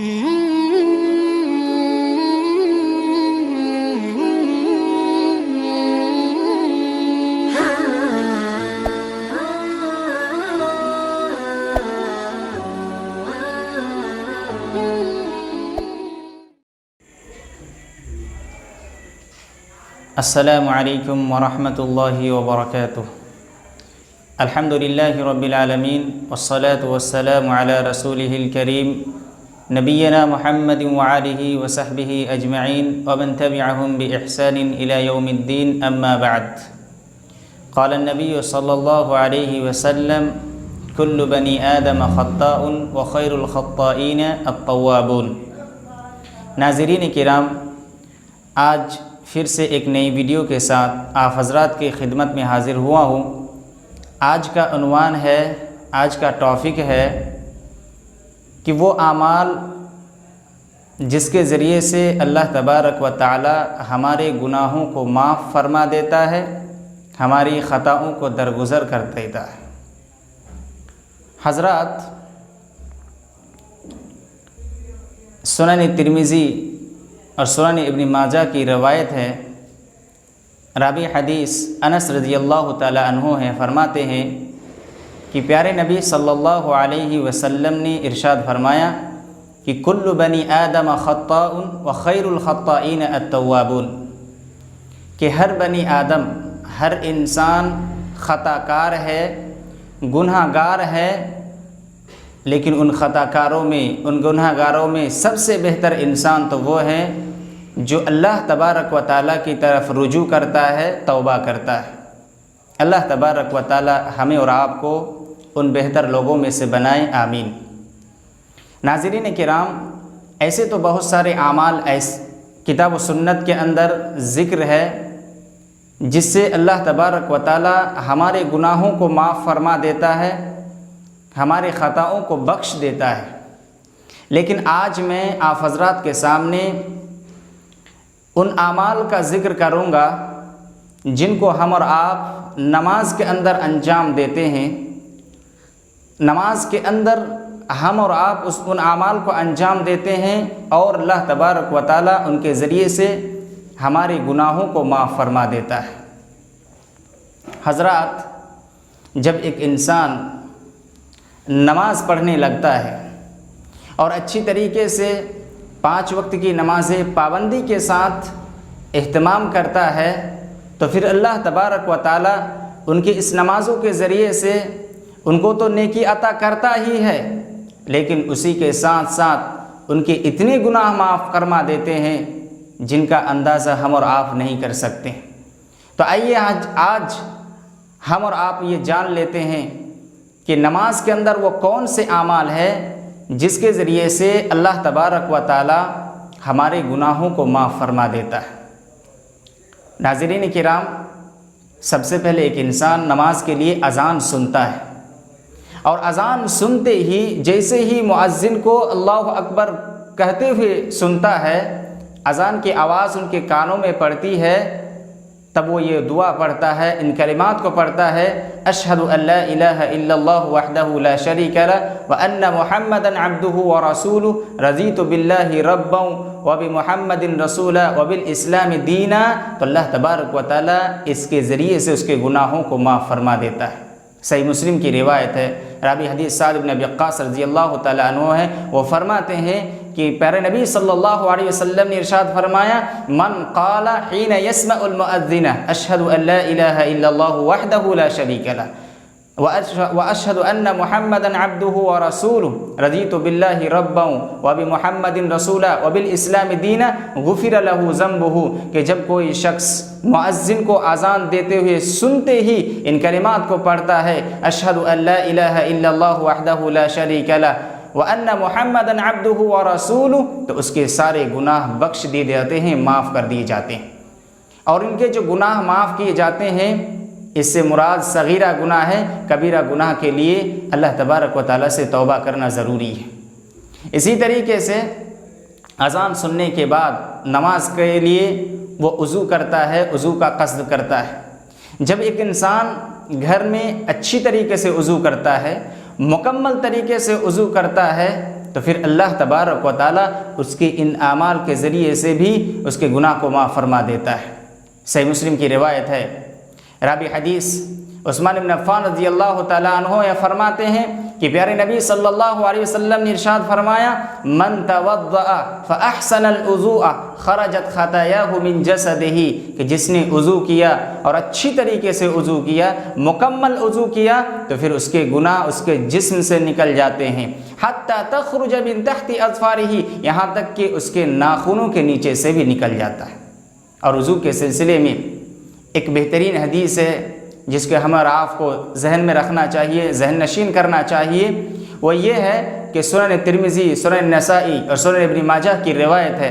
السلام علیکم ورحمۃ اللہ وبرکاتہ۔ الحمد للہ رب العالمین والصلاة والسلام علی رسولہ الکریم نبینا محمد وآلہ وصحبہ اجمعین ومن تبعہم بإحسان الی یوم الدین، اما بعد۔ قال النبی صلی اللہ علیہ وسلم کل بنی آدم خطاء وخیر الخطائین التوابون۔ ناظرین کرام، آج پھر سے ایک نئی ویڈیو کے ساتھ آپ حضرات کی خدمت میں حاضر ہوا ہوں۔ آج کا عنوان ہے، آج کا ٹاپک ہے کہ وہ اعمال جس کے ذریعے سے اللہ تبارک و تعالی ہمارے گناہوں کو معاف فرما دیتا ہے، ہماری خطاؤں کو درگزر کر دیتا ہے۔ حضرات، سنن ترمذی اور سنن ابن ماجہ کی روایت ہے، راوی حدیث انس رضی اللہ تعالی عنہ ہیں، فرماتے ہیں کہ پیارے نبی صلی اللہ علیہ وسلم نے ارشاد فرمایا کہ کل بنی آدم خطاء وخیر الخطائین التوابون، کہ ہر بنی آدم، ہر انسان خطا کار ہے، گناہ گار ہے، لیکن ان خطا کاروں میں، ان گناہ گاروں میں سب سے بہتر انسان تو وہ ہے جو اللہ تبارک و تعالیٰ کی طرف رجوع کرتا ہے، توبہ کرتا ہے۔ اللہ تبارک و تعالیٰ ہمیں اور آپ کو ان بہتر لوگوں میں سے بنائے، آمین۔ ناظرین کرام، ایسے تو بہت سارے اعمال کتاب و سنت کے اندر ذکر ہے جس سے اللہ تبارک و تعالیٰ ہمارے گناہوں کو معاف فرما دیتا ہے، ہمارے خطاؤں کو بخش دیتا ہے، لیکن آج میں آپ حضرات کے سامنے ان اعمال کا ذکر کروں گا جن کو ہم اور آپ نماز کے اندر انجام دیتے ہیں۔ نماز کے اندر ہم اور آپ ان اعمال کو انجام دیتے ہیں اور اللہ تبارک و تعالیٰ ان کے ذریعے سے ہمارے گناہوں کو معاف فرما دیتا ہے۔ حضرات، جب ایک انسان نماز پڑھنے لگتا ہے اور اچھی طریقے سے 5 وقت کی نمازیں پابندی کے ساتھ اہتمام کرتا ہے، تو پھر اللہ تبارک و تعالیٰ ان کی اس نمازوں کے ذریعے سے ان کو تو نیکی عطا کرتا ہی ہے، لیکن اسی کے ساتھ ساتھ ان کے اتنے گناہ معاف فرما دیتے ہیں جن کا اندازہ ہم اور آپ نہیں کر سکتے۔ تو آئیے آج ہم اور آپ یہ جان لیتے ہیں کہ نماز کے اندر وہ کون سے اعمال ہے جس کے ذریعے سے اللہ تبارک و تعالی ہمارے گناہوں کو معاف فرما دیتا ہے۔ ناظرین کرام، سب سے پہلے ایک انسان نماز کے لیے اذان سنتا ہے، اور اذان سنتے ہی جیسے ہی مؤذن کو اللہ اکبر کہتے ہوئے سنتا ہے، اذان کی آواز ان کے کانوں میں پڑتی ہے، تب وہ یہ دعا پڑھتا ہے، ان کلمات کو پڑھتا ہے، اشہد ان لا الہ الا اللہ وحدہ لا شریک لہ وان محمدا عبدہ ورسولہ رضیت باللہ ربا وبمحمد رسولا وبالاسلام دینا۔ تو اللہ تبارک و تعالی اس کے ذریعے سے اس کے گناہوں کو معاف فرما دیتا ہے۔ صحیح مسلم کی روایت ہے، راوی حدیث سعد بن ابی وقاص رضی اللہ تعالی عنہ ہے، وہ فرماتے ہیں کہ پیارے نبی صلی اللہ علیہ وسلم نے ارشاد فرمایا، من قال حین یسمع المؤذن اشہد ان لا الہ الا اللہ وحدہ لا شریک لہ واشہد ان محمدا عبدہ ورسولہ رضیت باللہ ربا وبمحمد رسولا وبالاسلام دینا غفر لہ ذنبہ، کہ جب کوئی شخص مؤذن کو اذان دیتے ہوئے سنتے ہی ان کلمات کو پڑھتا ہے، اشہد ان لا الہ الا اللہ وحدہ لا شریک لہ وَأَنَّ مُحَمَّدًا عَبْدُهُ وَرَسُولُهُ، تو اس کے سارے گناہ بخش دیے جاتے ہیں، معاف کر دیے جاتے ہیں۔ اور ان کے جو گناہ معاف کیے جاتے ہیں، اس سے مراد صغیرہ گناہ ہے، کبیرہ گناہ کے لیے اللہ تبارک و تعالیٰ سے توبہ کرنا ضروری ہے۔ اسی طریقے سے اذان سننے کے بعد نماز کے لیے وہ وضو کرتا ہے، وضو کا قصد کرتا ہے۔ جب ایک انسان گھر میں اچھی طریقے سے وضو کرتا ہے، مکمل طریقے سے وضو کرتا ہے، تو پھر اللہ تبارک و تعالیٰ اس کے ان اعمال کے ذریعے سے بھی اس کے گناہ کو معاف فرما دیتا ہے۔ صحیح مسلم کی روایت ہے، راوی حدیث عثمان بن عفان رضی اللہ تعالیٰ عنہ یہ فرماتے ہیں کہ پیارے نبی صلی اللہ علیہ وسلم نے ارشاد فرمایا، من توضأ فاحسن الوضوء خرجت خطاياه من جسده، کہ جس نے وضو کیا اور اچھی طریقے سے وضو کیا، مکمل وضو کیا، تو پھر اس کے گناہ اس کے جسم سے نکل جاتے ہیں، حتی تخرج من تحت اظفاره، یہاں تک کہ اس کے ناخنوں کے نیچے سے بھی نکل جاتا ہے۔ اور وضو کے سلسلے میں ایک بہترین حدیث ہے جس کے ہم اور آپ کو ذہن میں رکھنا چاہیے، ذہن نشین کرنا چاہیے، وہ یہ ہے کہ سنن ترمذی، سنن نسائی اور سنن ابن ماجہ کی روایت ہے۔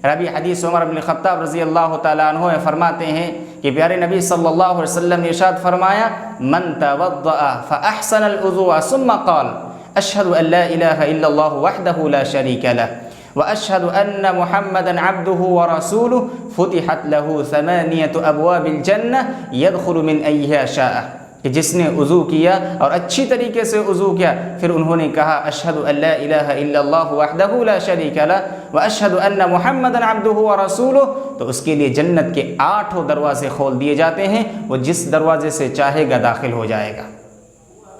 راوی حدیث عمر بن خطاب رضی اللہ تعالیٰ عنہ فرماتے ہیں کہ پیارے نبی صلی اللہ علیہ وسلم نے ارشاد فرمایا، من توضأ فاحسن الوضوء ثم قال اشهد ان لا اله الا الله وحده لا شريك له واشهد ان محمدا عبده ورسوله فتحت له 8 ابواب الجنه يدخل من ايها شاء، کہ جس نے وضو کیا اور اچھی طریقے سے وضو کیا، پھر انہوں نے کہا اشہد ان لا الہ الا اللہ وحدہ لا شریک لہ واشہد ان محمدا عبدہ ورسولہ، تو اس کے لیے جنت کے 8 دروازے کھول دیے جاتے ہیں، وہ جس دروازے سے چاہے گا داخل ہو جائے گا۔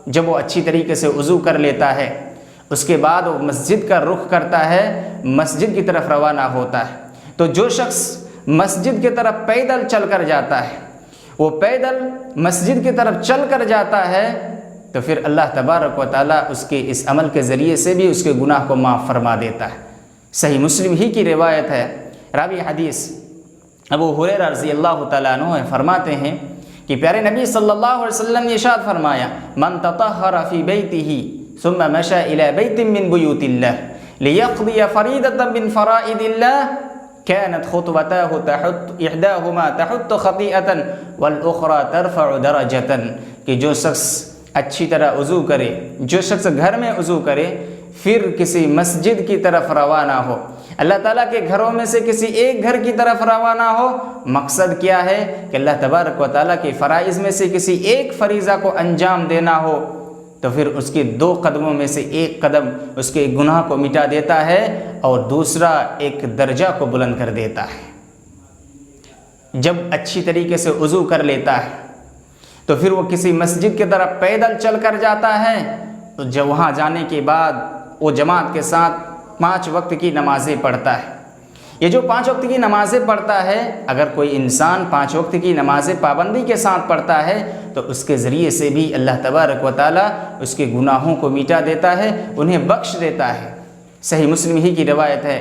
جب وہ اچھی طریقے سے وضو کر لیتا ہے، اس کے بعد وہ مسجد کا رخ کرتا ہے، مسجد کی طرف روانہ ہوتا ہے، تو جو شخص مسجد کی طرف پیدل چل کر جاتا ہے، وہ پیدل مسجد کی طرف چل کر جاتا ہے، تو پھر اللہ تبارک و تعالیٰ اس کے اس عمل کے ذریعے سے بھی اس کے گناہ کو معاف فرما دیتا ہے۔ صحیح مسلم ہی کی روایت ہے، راوی حدیث ابو ہریرہ رضی اللہ تعالیٰ عنہ فرماتے ہیں کہ پیارے نبی صلی اللہ علیہ وسلم نے ارشاد فرمایا، من تطہر فی بیتہ ثم مشى الى بیت من بیوت اللہ لیقضی فریضۃ من فرائض اللہ كانت خطوتاه تحت احداهما تحت خطيئة والاخرى ترفع درجة، کہ جو شخص اچھی طرح وضو کرے، جو شخص گھر میں وضو کرے، پھر کسی مسجد کی طرف روانہ ہو، اللہ تعالیٰ کے گھروں میں سے کسی ایک گھر کی طرف روانہ ہو، مقصد کیا ہے کہ اللہ تبارک و تعالیٰ کے فرائض میں سے کسی ایک فریضہ کو انجام دینا ہو، تو پھر اس کے 2 قدموں میں سے ایک قدم اس کے گناہ کو مٹا دیتا ہے اور دوسرا ایک درجہ کو بلند کر دیتا ہے۔ جب اچھی طریقے سے وضو کر لیتا ہے تو پھر وہ کسی مسجد کی طرف پیدل چل کر جاتا ہے، تو جب وہاں جانے کے بعد وہ جماعت کے ساتھ 5 وقت کی نمازیں پڑھتا ہے۔ یہ جو 5 وقت کی نمازیں پڑھتا ہے، اگر کوئی انسان 5 وقت کی نمازیں پابندی کے ساتھ پڑھتا ہے تو اس کے ذریعے سے بھی اللہ تبارک و تعالیٰ اس کے گناہوں کو مٹا دیتا ہے، انہیں بخش دیتا ہے۔ صحیح مسلم ہی کی روایت ہے،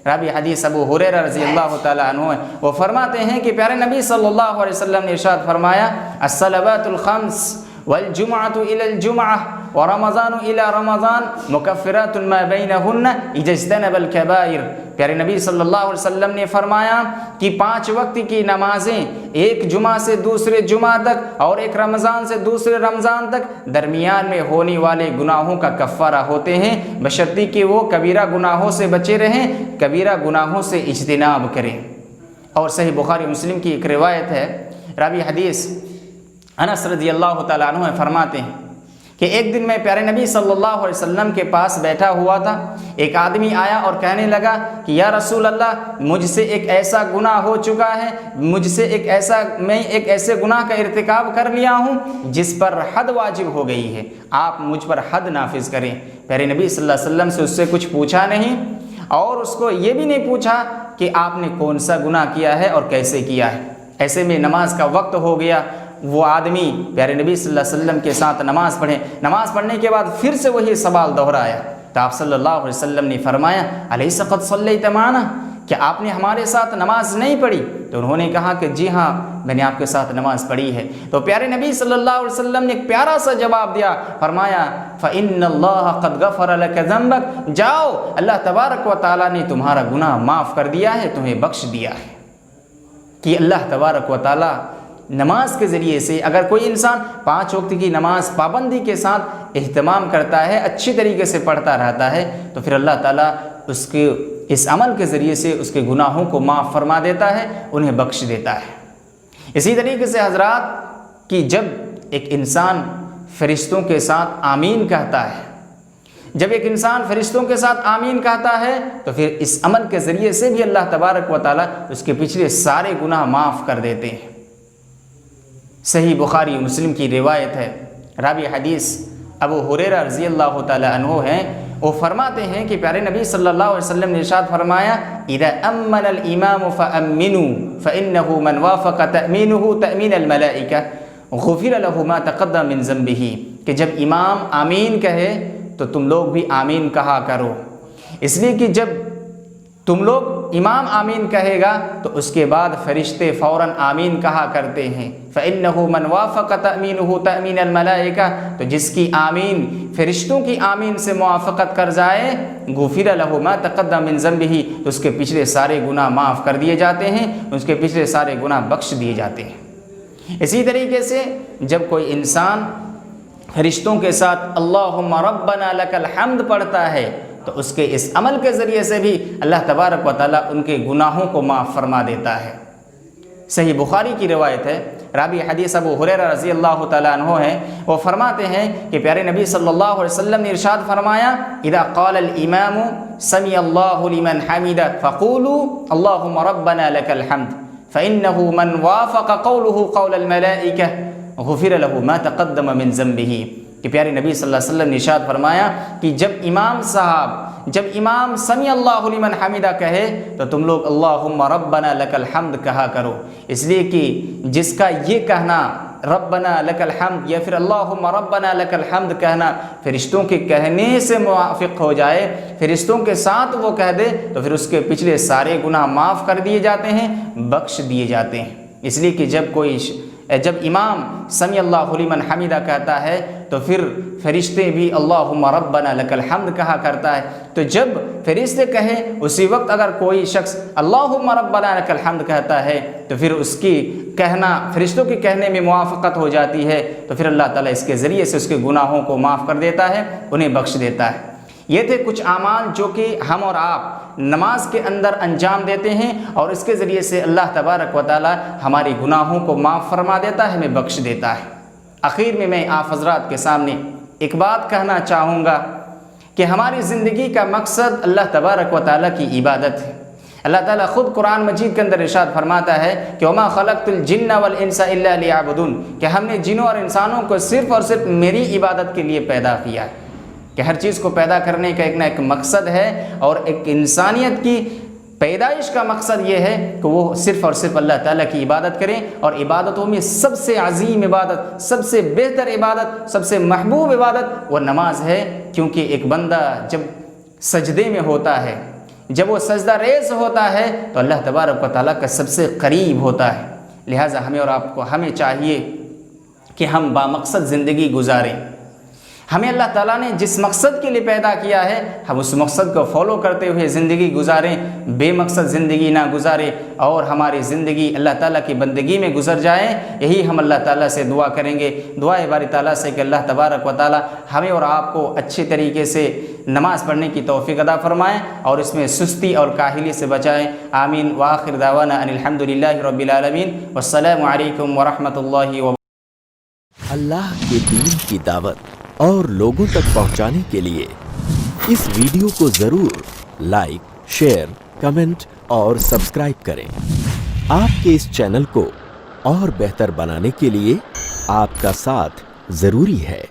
راوی حدیث ابو ہریرہ رضی اللہ تعالیٰ عنہ وہ فرماتے ہیں کہ پیارے نبی صلی اللہ علیہ وسلم نے ارشاد فرمایا، الصلوات الخمس والجمعۃ الی الجمعہ ورمضان الی رمضان مکفرات ما بینہن اذا اجتنب الکبائر۔ پیارے نبی صلی اللہ علیہ وسلم نے فرمایا کہ 5 وقت کی نمازیں ایک جمعہ سے دوسرے جمعہ تک اور ایک رمضان سے دوسرے رمضان تک درمیان میں ہونے والے گناہوں کا کفارہ ہوتے ہیں، بشرطی کہ وہ کبیرہ گناہوں سے بچے رہیں، کبیرہ گناہوں سے اجتناب کریں۔ اور صحیح بخاری مسلم کی ایک روایت ہے، راوی حدیث انس رضی اللہ تعالیٰ عنہ فرماتے ہیں کہ ایک دن میں پیارے نبی صلی اللہ علیہ وسلم کے پاس بیٹھا ہوا تھا، ایک آدمی آیا اور کہنے لگا کہ یا رسول اللہ، مجھ سے ایک ایسا گناہ ہو چکا ہے، میں ایک ایسے گناہ کا ارتکاب کر لیا ہوں جس پر حد واجب ہو گئی ہے، آپ مجھ پر حد نافذ کریں۔ پیارے نبی صلی اللہ علیہ وسلم سے اس سے کچھ پوچھا نہیں اور اس کو یہ بھی نہیں پوچھا کہ آپ نے کون سا گناہ کیا ہے اور کیسے کیا ہے۔ ایسے میں نماز کا وقت ہو گیا، وہ آدمی پیارے نبی صلی اللہ علیہ وسلم کے ساتھ نماز پڑھنے کے بعد پھر سے وہی سوال دہرایا، تو آپ صلی اللہ علیہ وسلم نے فرمایا، الیس قد صلیت معنا، کیا آپ نے ہمارے ساتھ نماز نہیں پڑھی؟ تو انہوں نے کہا کہ جی ہاں، میں نے آپ کے ساتھ نماز پڑھی ہے۔ تو پیارے نبی صلی اللہ علیہ وسلم نے ایک پیارا سا جواب دیا، فرمایا فإن اللہ قد غفر لك ذنبک، جاؤ، اللہ تبارک و تعالیٰ نے تمہارا گناہ معاف کر دیا ہے، تمہیں بخش دیا ہے۔ کہ اللہ تبارک و تعالیٰ نماز کے ذریعے سے اگر کوئی انسان 5 وقت کی نماز پابندی کے ساتھ اہتمام کرتا ہے، اچھی طریقے سے پڑھتا رہتا ہے، تو پھر اللہ تعالیٰ اس کے اس عمل کے ذریعے سے اس کے گناہوں کو معاف فرما دیتا ہے، انہیں بخش دیتا ہے۔ اسی طریقے سے حضرات کہ جب ایک انسان فرشتوں کے ساتھ آمین کہتا ہے، جب ایک انسان فرشتوں کے ساتھ آمین کہتا ہے تو پھر اس عمل کے ذریعے سے بھی اللہ تبارک و تعالیٰ اس کے پچھلے سارے گناہ معاف کر دیتے ہیں۔ صحیح بخاری مسلم کی روایت ہے، راوی حدیث ابو ہریرہ رضی اللہ تعالی عنہ ہیں، وہ فرماتے ہیں کہ پیارے نبی صلی اللہ علیہ وسلم نے ارشاد فرمایا اذا امن الامام فامنوا فانه من وافق تامینه تامین الملائکہ غفر له ما تقدم من ذنبه، کہ جب امام آمین کہے تو تم لوگ بھی آمین کہا کرو، اس لیے کہ جب تم لوگ امام آمین کہے گا تو اس کے بعد فرشتے فوراً آمین کہا کرتے ہیں۔ فَإِنَّهُ مَنْ وَافَقَ تَأْمِينُهُ تَأْمِينَ الْمَلَائِكَةِ، تو جس کی آمین فرشتوں کی آمین سے موافقت کر جائے غُفِرَ لَهُ مَا تَقَدَّمَ مِنْ ذَنبِهِ، تو اس کے پچھلے سارے گناہ معاف کر دیے جاتے ہیں، اس کے پچھلے سارے گناہ بخش دیے جاتے ہیں۔ اسی طریقے سے جب کوئی انسان فرشتوں کے ساتھ اللہم ربنا لک الحمد پڑھتا ہے تو اس کے اس عمل کے ذریعے سے بھی اللہ تبارک و تعالیٰ ان کے گناہوں کو معاف فرما دیتا ہے۔ صحیح بخاری کی روایت ہے، راوی حدیث ابو ہریرہ رضی اللہ تعالیٰ عنہ ہیں، وہ فرماتے ہیں کہ پیارے نبی صلی اللہ علیہ وسلم نے ارشاد فرمایا اذا قال الامام سمع اللہ لمن حمدہ فقولوا اللہم ربنا لک الحمد فإنه من وافق قوله قول الملائکہ غفر له ما تقدم من ذنبه، کہ پیارے نبی صلی اللہ علیہ وسلم نے ارشاد فرمایا کہ جب امام سمیع اللہ لمن حمدہ کہے تو تم لوگ اللہم ربنا لک الحمد کہا کرو، اس لیے کہ جس کا یہ کہنا ربنا لک الحمد یا پھر اللہم ربنا لک الحمد کہنا فرشتوں کے کہنے سے موافق ہو جائے، فرشتوں کے ساتھ وہ کہہ دے تو پھر اس کے پچھلے سارے گناہ معاف کر دیے جاتے ہیں، بخش دیے جاتے ہیں۔ اس لیے کہ جب امام سمیع اللہ لمن حمدہ کہتا ہے تو پھر فرشتے بھی اللہم ربنا لک الحمد کہا کرتا ہے، تو جب فرشتے کہیں اسی وقت اگر کوئی شخص اللہم ربنا لک الحمد کہتا ہے تو پھر اس کی کہنا فرشتوں کے کہنے میں موافقت ہو جاتی ہے، تو پھر اللہ تعالیٰ اس کے ذریعے سے اس کے گناہوں کو معاف کر دیتا ہے، انہیں بخش دیتا ہے۔ یہ تھے کچھ اعمال جو کہ ہم اور آپ نماز کے اندر انجام دیتے ہیں اور اس کے ذریعے سے اللہ تبارک و تعالی ہمارے گناہوں کو معاف فرما دیتا ہے، ہمیں بخش دیتا ہے۔ آخر میں آپ حضرات کے سامنے ایک بات کہنا چاہوں گا کہ ہماری زندگی کا مقصد اللہ تبارک و تعالی کی عبادت ہے۔ اللہ تعالیٰ خود قرآن مجید کے اندر ارشاد فرماتا ہے کہ وما خلقت الجن والانس الا لیعبدون، کہ ہم نے جنوں اور انسانوں کو صرف اور صرف میری عبادت کے لیے پیدا کیا ہے، کہ ہر چیز کو پیدا کرنے کا ایک نہ ایک مقصد ہے، اور ایک انسانیت کی پیدائش کا مقصد یہ ہے کہ وہ صرف اور صرف اللہ تعالیٰ کی عبادت کریں، اور عبادتوں میں سب سے عظیم عبادت، سب سے بہتر عبادت، سب سے محبوب عبادت وہ نماز ہے، کیونکہ ایک بندہ جب سجدے میں ہوتا ہے، جب وہ سجدہ ریز ہوتا ہے تو اللہ تبارک و تعالیٰ کا سب سے قریب ہوتا ہے۔ لہٰذا ہمیں اور آپ کو ہمیں چاہیے کہ ہم بامقصد زندگی گزاریں۔ ہمیں اللہ تعالیٰ نے جس مقصد کے لیے پیدا کیا ہے ہم اس مقصد کو فالو کرتے ہوئے زندگی گزاریں، بے مقصد زندگی نہ گزاریں، اور ہماری زندگی اللہ تعالیٰ کی بندگی میں گزر جائے۔ یہی ہم اللہ تعالیٰ سے دعا کریں گے، دعائے باری تعالیٰ سے کہ اللہ تبارک و تعالیٰ ہمیں اور آپ کو اچھے طریقے سے نماز پڑھنے کی توفیق عطا فرمائیں اور اس میں سستی اور کاہلی سے بچائیں۔ آمین۔ وآخر دعوانا ان الحمد للہ رب العالمین، والسلام علیکم ورحمۃ اللہ وبرکاتہ۔ اللہ کے دین کی دعوت اور لوگوں تک پہنچانے کے لیے اس ویڈیو کو ضرور لائک، شیئر، کمنٹ اور سبسکرائب کریں۔ آپ کے اس چینل کو اور بہتر بنانے کے لیے آپ کا ساتھ ضروری ہے۔